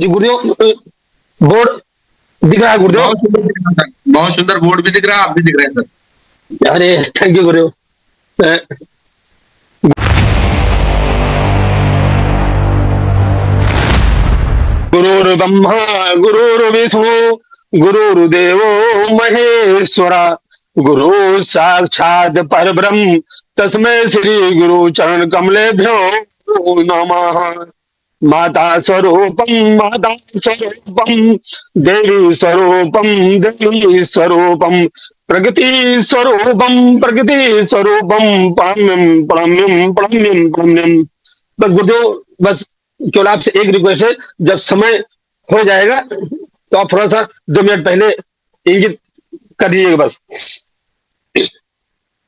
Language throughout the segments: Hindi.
जी गुरुदेव, बोर्ड दिख रहा है गुरुदेव? बहुत सुंदर दिख रहा है सर, बहुत सुंदर बोर्ड भी दिख रहा है, आप भी दिख रहे हैं सर। अरे थैंक यू गुरुदेव। गुरुर्ब्रह्मा गुरुर्विष्णु गुरुर्देवो महेश्वरा, गुरु साक्षात परब्रह्म तस्मै श्री गुरु चरण कमलेभ्यो नमः। माता स्वरूपम देवी स्वरूपम देवी स्वरूपम, प्रकृति स्वरूपम प्रणम्यम प्रणम्यम प्रणम्यम प्रणम्यम। बस गुरुदेव, बस केवल आपसे एक रिक्वेस्ट है, जब समय हो जाएगा तो आप थोड़ा सा 2 मिनट पहले इंगित कर दीजिएगा बस।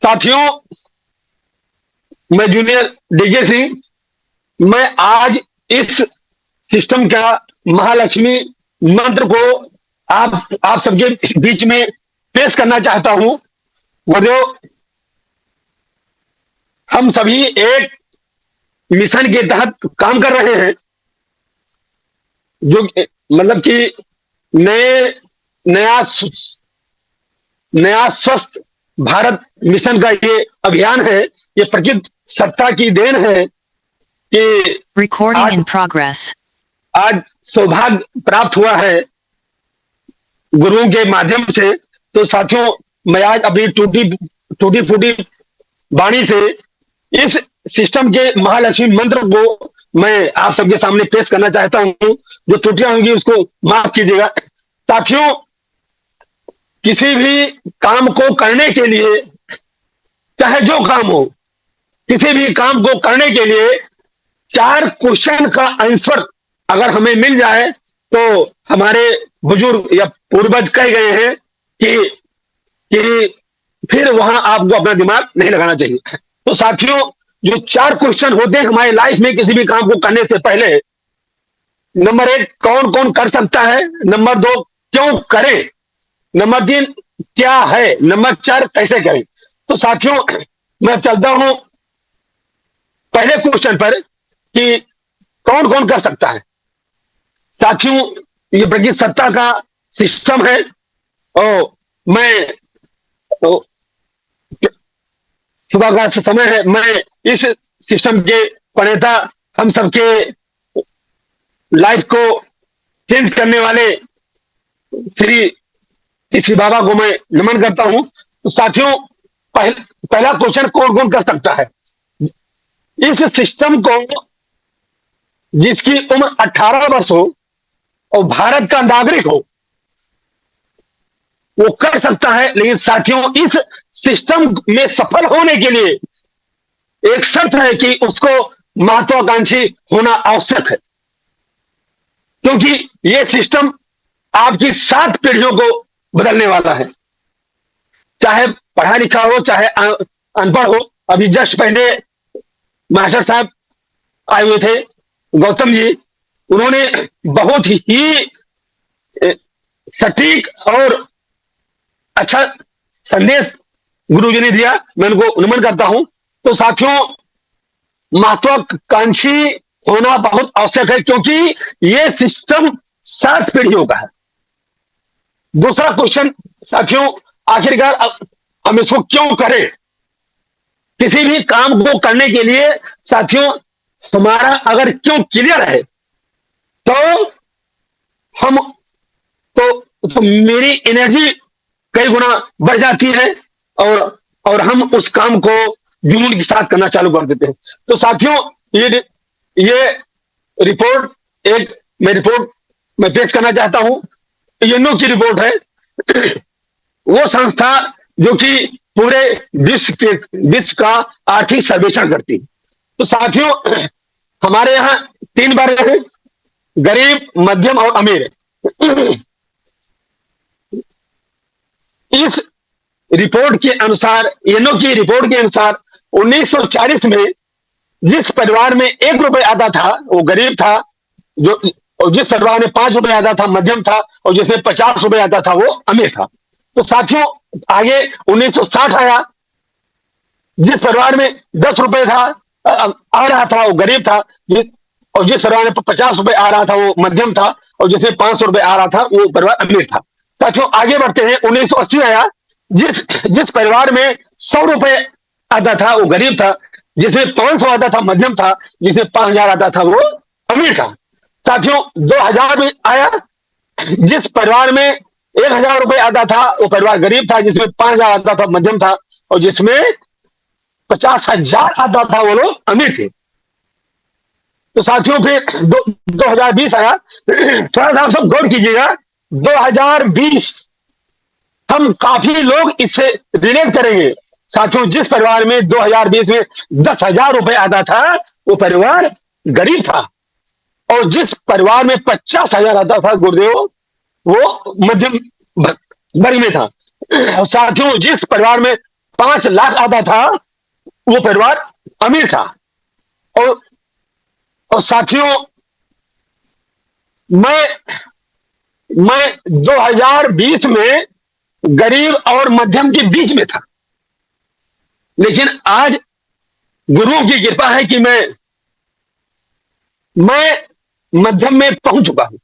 साथियों, मैं जूनियर डीके सिंह, मैं आज इस सिस्टम का महालक्ष्मी मंत्र को आप सबके बीच में पेश करना चाहता हूं। गुरुदेव, हम सभी एक मिशन के तहत काम कर रहे हैं, जो मतलब कि नए नया नया स्वस्थ भारत मिशन का ये अभियान है। ये प्रकृति सत्ता की देन है कि Recording in progress. आज सौभाग्य प्राप्त हुआ है गुरुओं के माध्यम से। तो साथियों, मैं आज अपनी टूटी फूटी वाणी से इस सिस्टम के महालक्ष्मी मंत्र को मैं आप सबके सामने पेश करना चाहता हूं। जो त्रुटियां होंगी उसको माफ कीजिएगा। साथियों, किसी भी काम को करने के लिए, चाहे जो काम हो, किसी भी काम को करने के लिए 4 क्वेश्चन का आंसर अगर हमें मिल जाए तो हमारे बुजुर्ग या पूर्वज कह गए हैं कि फिर वहां आपको अपना दिमाग नहीं लगाना चाहिए। तो साथियों, जो 4 क्वेश्चन होते हैं हमारी लाइफ में किसी भी काम को करने से पहले, नंबर 1, कौन कौन कर सकता है? नंबर 2, क्यों करें? नंबर 3, क्या है? नंबर 4, कैसे करें? तो साथियों, मैं चलता हूं पहले क्वेश्चन पर कि कौन कौन कर सकता है। साथियों, ये प्रकृति सत्ता का सिस्टम है और मैं तो सुबह का समय है, मैं इस सिस्टम के प्रणेता, हम सबके लाइफ को चेंज करने वाले श्री किसी बाबा को मैं नमन करता हूं। तो साथियों, पहला क्वेश्चन, कौन कौन कर सकता है? इस सिस्टम को जिसकी उम्र 18 वर्ष हो और भारत का नागरिक हो वो कर सकता है। लेकिन साथियों, इस सिस्टम में सफल होने के लिए एक शर्त है कि उसको महत्वाकांक्षी होना आवश्यक है, क्योंकि यह सिस्टम आपकी 7 पीढ़ियों को बदलने वाला है। चाहे पढ़ा लिखा हो, चाहे अनपढ़ हो। अभी जस्ट पहले मास्टर साहब आए हुए थे, गौतम जी, उन्होंने बहुत ही सटीक और अच्छा संदेश गुरु जी ने दिया, मैं उनको नमन करता हूं। तो साथियों, महत्वाकांक्षी होना बहुत आवश्यक है, क्योंकि यह सिस्टम 7 पीढ़ियों का है। दूसरा क्वेश्चन साथियों, आखिरकार हम इसको क्यों करें? किसी भी काम को करने के लिए साथियों, हमारा अगर क्यों क्लियर है तो हम तो मेरी एनर्जी कई गुना बढ़ जाती है और हम उस काम को जुनून के साथ करना चालू कर देते हैं। तो साथियों, ये रिपोर्ट मैं पेश करना चाहता हूं। यूएनओ की रिपोर्ट है। वो संस्था जो कि पूरे विश्व का आर्थिक सर्वेक्षण करती है। तो साथियों, हमारे यहाँ 3 वर्ग हैं, गरीब, मध्यम और अमीर। इस रिपोर्ट के अनुसार, यूएनओ की रिपोर्ट के अनुसार 1940 में जिस परिवार में 1 रुपये आता था वो गरीब था, जो और जिस परिवार में 5 रुपये आता था मध्यम था, और जिसमें 50 रुपये आता था वो अमीर था। तो साथियों, आगे 1960 आया, जिस परिवार में 10 रुपये था आ रहा था वो गरीब था, और जिस परिवार में 50 रुपए आ रहा था वो मध्यम था, और जिसमें 500 रुपए आ रहा था वो परिवार अमीर था। साथियों आगे बढ़ते हैं, 1980 आया, जिस जिस परिवार में 100 रुपए आता था वो गरीब था, जिसमें 500 आता था मध्यम था, जिसमें 5000 आता था वो अमीर था। साथियों 2000 में आया, जिस परिवार में 1000 रुपए आता था वो परिवार गरीब था, जिसमें 5000 आता था मध्यम था, और जिसमें 50,000 आता था वो लोग अमीर थे। तो साथियों फिर 2020 आया, थोड़ा सा आप सब गौर कीजिएगा, 2020 हम काफी लोग इससे रिलेट करेंगे। साथियों जिस परिवार में 2020 में 10,000 रुपए आता था वो परिवार गरीब था, और जिस परिवार में 50,000 आता था गुरुदेव वो मध्यम वर्ग में था। और साथियों जिस परिवार में 5 लाख आता था वो परिवार अमीर था। और साथियों मैं 2020 में गरीब और मध्यम के बीच में था, लेकिन आज गुरु की कृपा है कि मैं मध्यम में पहुंच चुका हूं।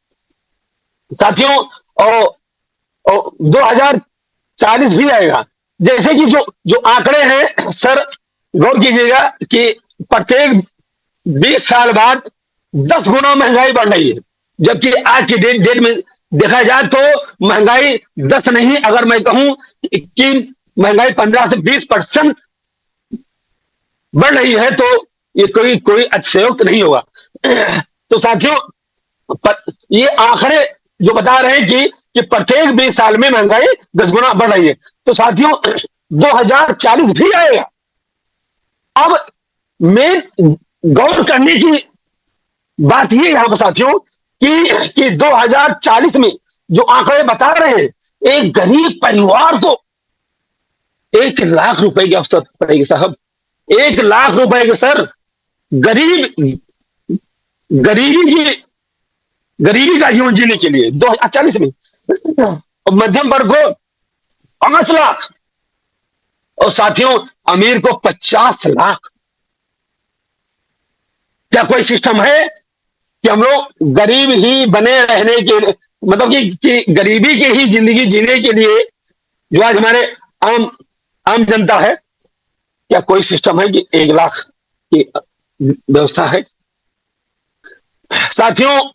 साथियों और 2040 भी आएगा, जैसे कि जो आंकड़े हैं सर, गौर कीजिएगा कि प्रत्येक 20 साल बाद 10 गुना महंगाई बढ़ रही है, जबकि आज की डेट में देखा जाए तो महंगाई 10 नहीं, अगर मैं कहूं कि महंगाई 15 से 20% बढ़ रही है, तो ये कोई अतिशयोक्त नहीं होगा। तो साथियों ये आंकड़े जो बता रहे हैं कि प्रत्येक 20 साल में महंगाई 10 गुना बढ़ रही है। तो साथियों 2040 भी आएगा। अब मैं गौर करने की बात ये यहां पर साथियों कि 2040 में जो आंकड़े बता रहे हैं, एक गरीब परिवार को 1 लाख रुपए की आवश्यकता पड़ेगी साहब, 1 लाख रुपए के सर, गरीबी का जीवन जीने के लिए 2040 में। और मध्यम वर्ग को 5 लाख, और साथियों अमीर को 50 लाख। क्या कोई सिस्टम है कि हम लोग गरीब ही बने रहने के लिए, मतलब कि गरीबी की ही जिंदगी जीने के लिए जो आज हमारे आम जनता है, क्या कोई सिस्टम है कि 1 लाख की व्यवस्था है? साथियों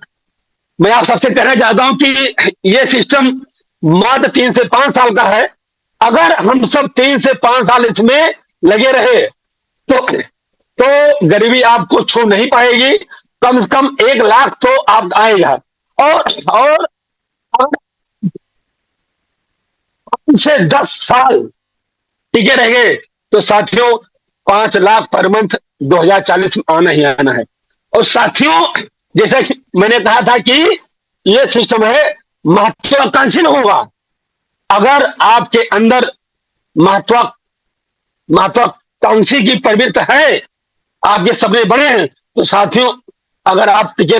मैं आप सबसे कहना चाहता हूं कि यह सिस्टम मात्र 3 से 5 साल का है। अगर हम सब 3 से 5 साल इसमें लगे रहे तो गरीबी आपको छू नहीं पाएगी, कम से कम 1 लाख तो आप आएगा। और 5 से 10 साल टिके रहेंगे तो साथियों 5 लाख पर मंथ 2040 में आना ही आना है। और साथियों जैसे मैंने कहा था कि यह सिस्टम है महत्वाकांक्षी लोगों का। अगर आपके अंदर महत्वाकांक्षी की प्रवृत्ति है, आपके सपने बड़े हैं, तो साथियों अगर आप टिके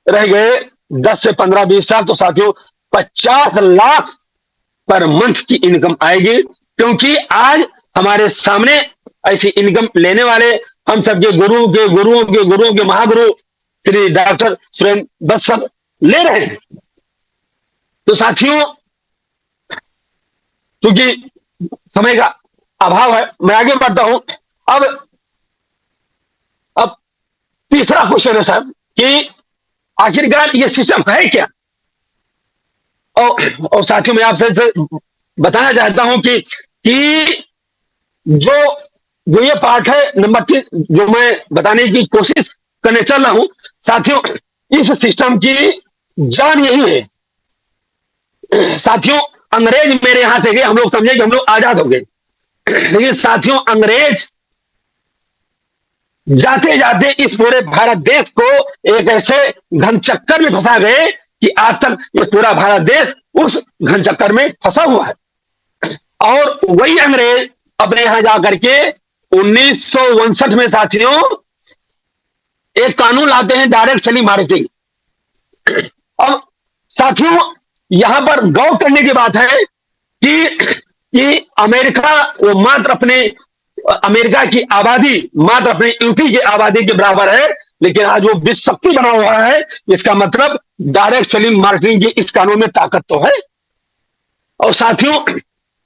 रह गए 10 से 15-20 साल, तो साथियों 50 लाख पर मंथ की इनकम आएगी। क्योंकि आज हमारे सामने ऐसी इनकम लेने वाले हम सबके गुरुओं के महागुरु श्री डॉक्टर सुरेंद्र बत्सल ले रहे हैं। तो साथियों क्योंकि समय का अभाव है, मैं आगे बढ़ता हूं। अब तीसरा क्वेश्चन है सर कि आखिरकार ये सिस्टम है क्या? और साथियों मैं आपसे बताना चाहता हूं कि जो ये पार्ट है नंबर 3 जो मैं बताने की कोशिश करने चल रहा हूं, साथियों इस सिस्टम की जान यही है। साथियों अंग्रेज मेरे यहां से गए, हम लोग समझे कि हम लोग आजाद हो गए, लेकिन साथियों अंग्रेज जाते जाते इस पूरे भारत देश को एक ऐसे घन चक्कर में फंसा गए कि आज तक ये पूरा भारत देश उस घन चक्कर में फंसा हुआ है। और वही अंग्रेज अपने यहां जाकर के 1959 में साथियों एक कानून लाते हैं, डायरेक्ट सेलिंग मार्केटिंग। अब साथियों यहां पर गौर करने की बात है कि अमेरिका वो मात्र अपने अमेरिका की आबादी मात्र अपने यूपी की आबादी के बराबर है, लेकिन आज वो विश्व शक्ति बना हुआ है। इसका मतलब डायरेक्ट सेलिंग मार्केटिंग की इस कानून में ताकत तो है। और साथियों,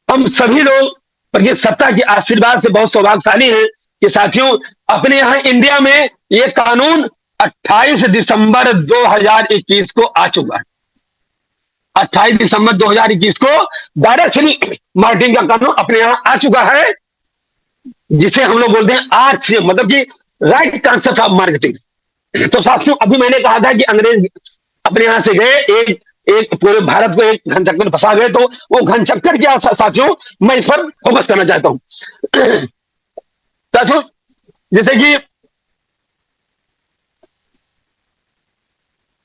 हम सभी लोग पर सत्ता के आशीर्वाद से बहुत सौभाग्यशाली हैं कि साथियों अपने यहाँ इंडिया में ये कानून 28 दिसंबर 2021 को आ चुका है। 28 दिसंबर 2021 को डायरेक्ट सेलिंग मार्केटिंग का कानून अपने यहाँ आ चुका है, जिसे हम लोग बोलते हैं आरसीएम, मतलब कि राइट कांसेप्ट ऑफ मार्केटिंग। तो साथियों अभी मैंने कहा था कि अंग्रेज अपने यहां से गए, एक एक पूरे भारत को एक घन चक्कर में फंसा गए, तो वो घन चक्कर क्या साथियों, मैं इस पर फोकस करना चाहता हूं। साथियों जैसे कि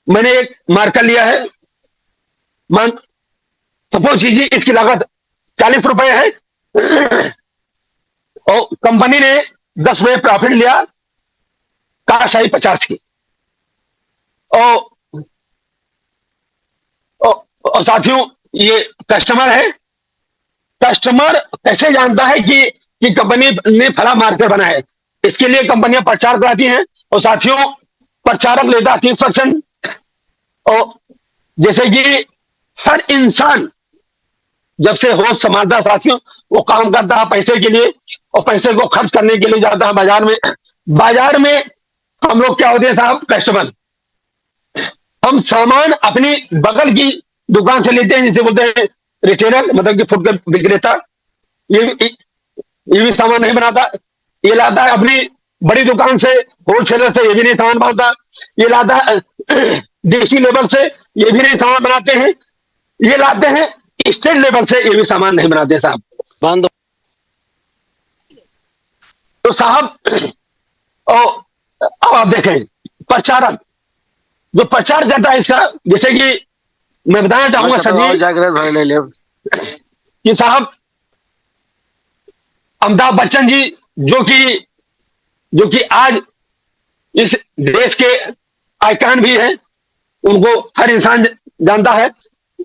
मैंने एक मार्कर लिया है, मान सपोज कीजिए इसकी लागत 40 रुपए है और कंपनी ने 10 रुपए प्रॉफिट लिया, काश आई 50 की। और, और साथियों ये कस्टमर है। कस्टमर कैसे जानता है कि कंपनी ने फला मार्कर बनाया है? इसके लिए कंपनियां प्रचार कराती हैं और साथियों प्रचारक लेता 30%। और जैसे कि हर इंसान जब से होश संभालता है साथियों, वो काम करता है पैसे के लिए और पैसे को खर्च करने के लिए जाता है बाजार में। बाजार में हम लोग क्या होते हैं साहब, कस्टमर। हम सामान अपनी बगल की दुकान से लेते हैं, जिसे बोलते हैं रिटेलर, मतलब कि फुटकर विक्रेता। ये भी सामान नहीं बनाता, ये लाता है अपनी बड़ी दुकान से, होलसेलर से, ये भी नहीं सामान बनाता। ये लाता है डीसी लेवल से, ये भी नहीं सामान बनाते हैं। ये लाते हैं स्टेट लेवल से, ये भी सामान नहीं बनाते साहब। बंद। तो साहब और अब आप देखें प्रचारक जो प्रचार करता है इसका, जैसे कि मैं बताना चाहूंगा सर जी कि साहब अमिताभ बच्चन जी जो कि आज इस देश के आइकन भी हैं, उनको हर इंसान जानता है,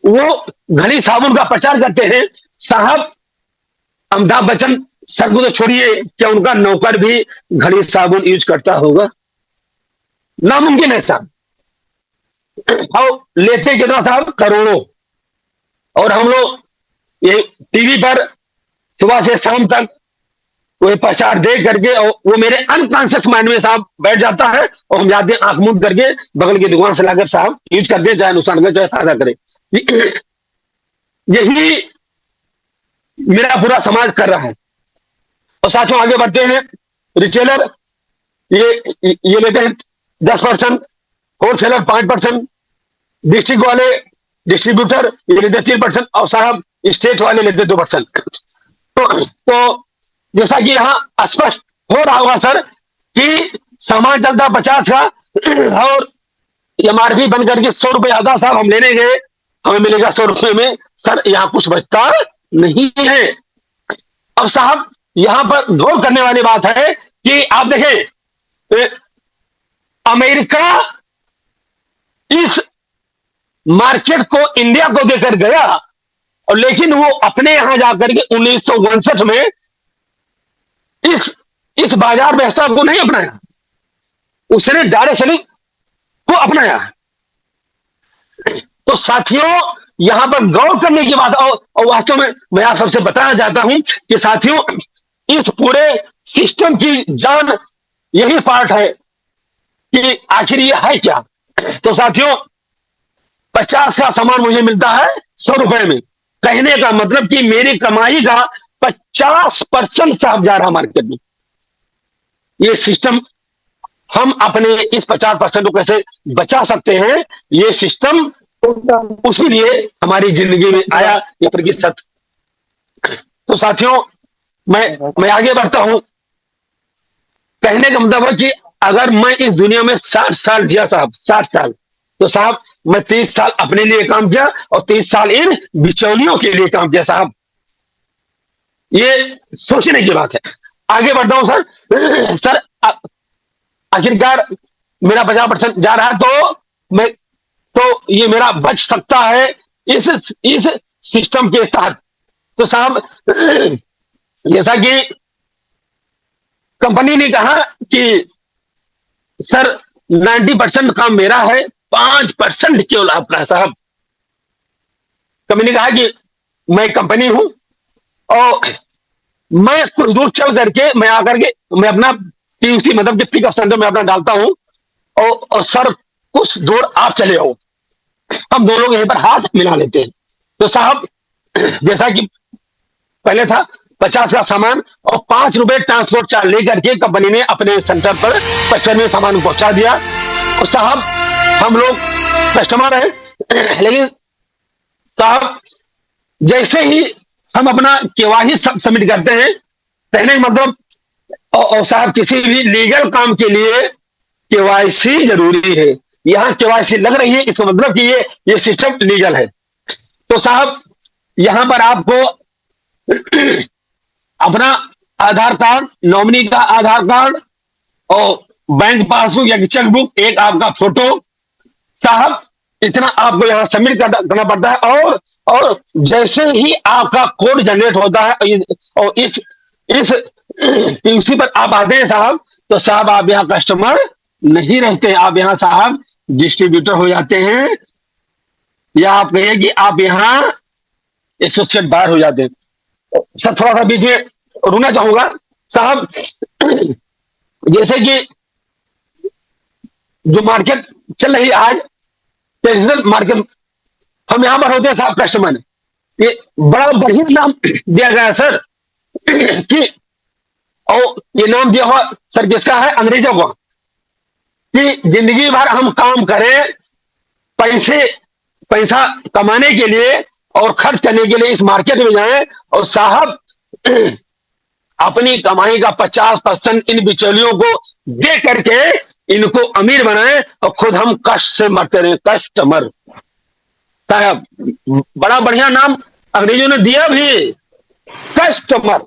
वो घड़ी साबुन का प्रचार करते हैं। साहब अमिताभ बच्चन सर को तो छोड़िए, क्या उनका नौकर भी घड़ी साबुन यूज करता होगा? नामुमकिन है साहब। और लेते कितना साहब, करोड़ों। और हम लोग ये टीवी पर सुबह से शाम तक वो प्रचार देख करके, और वो मेरे अनकॉन्शियस माइंड में साहब बैठ जाता है, और हम जाते हैं आंख मूंद करके बगल की दुकान से लाकर साहब यूज करते हैं, चाहे नुकसान करे चाहे फायदा करे। यही मेरा पूरा समाज कर रहा है। और साथियों आगे बढ़ते हैं, रिटेलर ये लेते हैं 10%, होलसेलर 5%, डिस्ट्रिक्ट वाले डिस्ट्रीब्यूटर ये लेते 3%, और साहब स्टेट वाले लेते 2%। तो जैसा कि यहाँ स्पष्ट हो रहा होगा सर कि सामान चलता 50 का और एमआरपी बन करके 100 रुपए आता, साहब हम लेने गए, हमें मिलेगा 100 रुपए में। सर यहाँ कुछ बचता नहीं है। अब साहब यहां पर गौर करने वाली बात है कि आप देखें अमेरिका इस मार्केट को इंडिया को देकर गया, और लेकिन वो अपने यहां जाकर के 1959 में इस बाजार व्यवस्था को नहीं अपनाया, उसने डायरेक्ट सेलिंग को अपनाया। तो साथियों यहां पर गौर करने की बात, और वास्तव में मैं आप सबसे बताना चाहता हूं कि साथियों इस पूरे सिस्टम की जान यही पार्ट है कि आखिर ये है क्या। तो साथियों 50 का सामान मुझे मिलता है 100 रुपए में, कहने का मतलब कि मेरी कमाई का 50% साहब जा रहा मार्केट में। ये सिस्टम हम अपने इस 50% को कैसे बचा सकते हैं, ये सिस्टम उसी लिए हमारी जिंदगी में आया, ये प्रकृति सत्य। तो साथियों मैं आगे बढ़ता हूं, कहने का मतलब है कि अगर मैं इस दुनिया में 60 साल जिया साहब, 60 साल, तो साहब मैं 30 साल अपने लिए काम किया और 30 साल इन बिचौलियों के लिए काम किया साहब। ये सोचने की बात है। आगे बढ़ता हूं सर। सर आखिरकार मेरा 50% जा रहा है, तो ये मेरा बच सकता है इस सिस्टम के तहत। तो साहब जैसा कि कंपनी ने कहा कि सर 90% काम मेरा है, 5% केवल आपका है साहब। कंपनी कहा कि मैं कंपनी हूं और मैं कुछ दूर चल करके मैं आकर के मैं अपना पीयूसी मतलब कि पिकअप सेंटर में अपना डालता हूं और सर कुछ दूर आप चले आओ, हम दोनों लोग यहीं पर हाथ मिला लेते हैं। तो साहब जैसा कि पहले था 50 का सामान और 5 रुपए ट्रांसपोर्ट चार्ज लेकर के कंपनी ने अपने सेंटर पर 55 में सामान पहुंचा दिया। और साहब हम लोग कस्टमर हैं लेकिन साहब जैसे ही हम अपना केवाईसी सबमिट करते हैं, कहने का मतलब और साहब किसी भी लीगल काम के लिए केवाईसी जरूरी है। यहाँ केवाईसी लग रही है, इसका मतलब कि ये सिस्टम लीगल है। तो साहब यहाँ पर आपको अपना आधार कार्ड, नॉमिनी का आधार कार्ड और बैंक पासबुक या चेकबुक, एक आपका फोटो, साहब इतना आपको यहाँ सबमिट करना पड़ता है। और जैसे ही आपका कोड जनरेट होता है और इस पीयूसी पर आप आते हैं साहब, तो साहब आप यहाँ कस्टमर नहीं रहते, आप यहाँ साहब डिस्ट्रीब्यूटर हो जाते हैं, या आप कहिए कि आप यहाँ एसोसिएट बायर हो जाते हैं। सर थोड़ा सा बीच में रुकना चाहूंगा साहब। जैसे कि जो मार्केट चल रही है आज, ट्रेडिशनल मार्केट, हम यहां पर होते हैं साहब कस्टमर, ये बड़ा बढ़िया नाम दिया गया है सर कि, और ये नाम दिया हुआ सर किसका है, अंग्रेजों को, कि जिंदगी भर हम काम करें पैसा कमाने के लिए और खर्च करने के लिए इस मार्केट में जाएं, और साहब अपनी कमाई का 50% इन बिचौलियों को दे करके इनको अमीर बनाएं और खुद हम कष्ट से मरते रहे। कस्टमर साहब बड़ा बढ़िया नाम अंग्रेजों ने दिया भी, कस्टमर।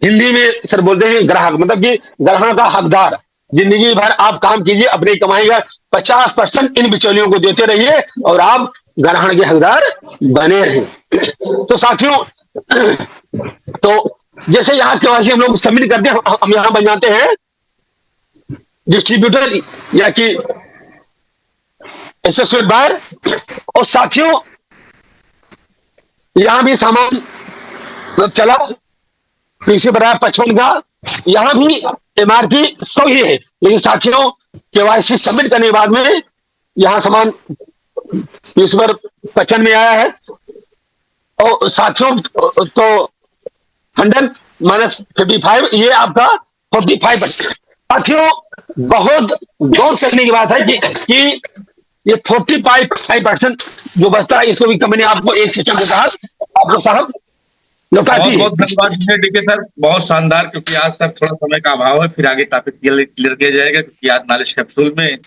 हिंदी में सर बोलते हैं ग्राहक, मतलब कि ग्राहक का हकदार। जिंदगी भर आप काम कीजिए, अपनी कमाई का 50% इन बिचौलियों को देते रहिए और आप ग्राहक के हकदार बने रहें। तो साथियों, तो जैसे यहाँ केवाईसी हम लोग सबमिट करते हैं, हम यहाँ बन जाते हैं डिस्ट्रीब्यूटर या कि एसोसिएट बायर। और साथियों यहां भी सामान चला पीछे बढ़ाया 55 का, यहां भी एमआरपी 100 ही है, लेकिन साथियों केवाईसी सबमिट करने के बाद में यहां सामान इस पर 55 में आया है। और साथियों तो 100 माइनस 55, ये आपका 45%। साथियों बहुत गौर करने की बात है कि ये 45% जो बचता है, इसको भी कंपनी आपको एक सिस्टम के तहत आपको साहब लौटाती है। बहुत धन्यवाद डीके सर, बहुत शानदार। क्योंकि आज सर थोड़ा समय का अभाव है, फिर आगे टॉपिक क्लियर किया जाएगा, क्योंकि आज नॉलेज कैप्सूल में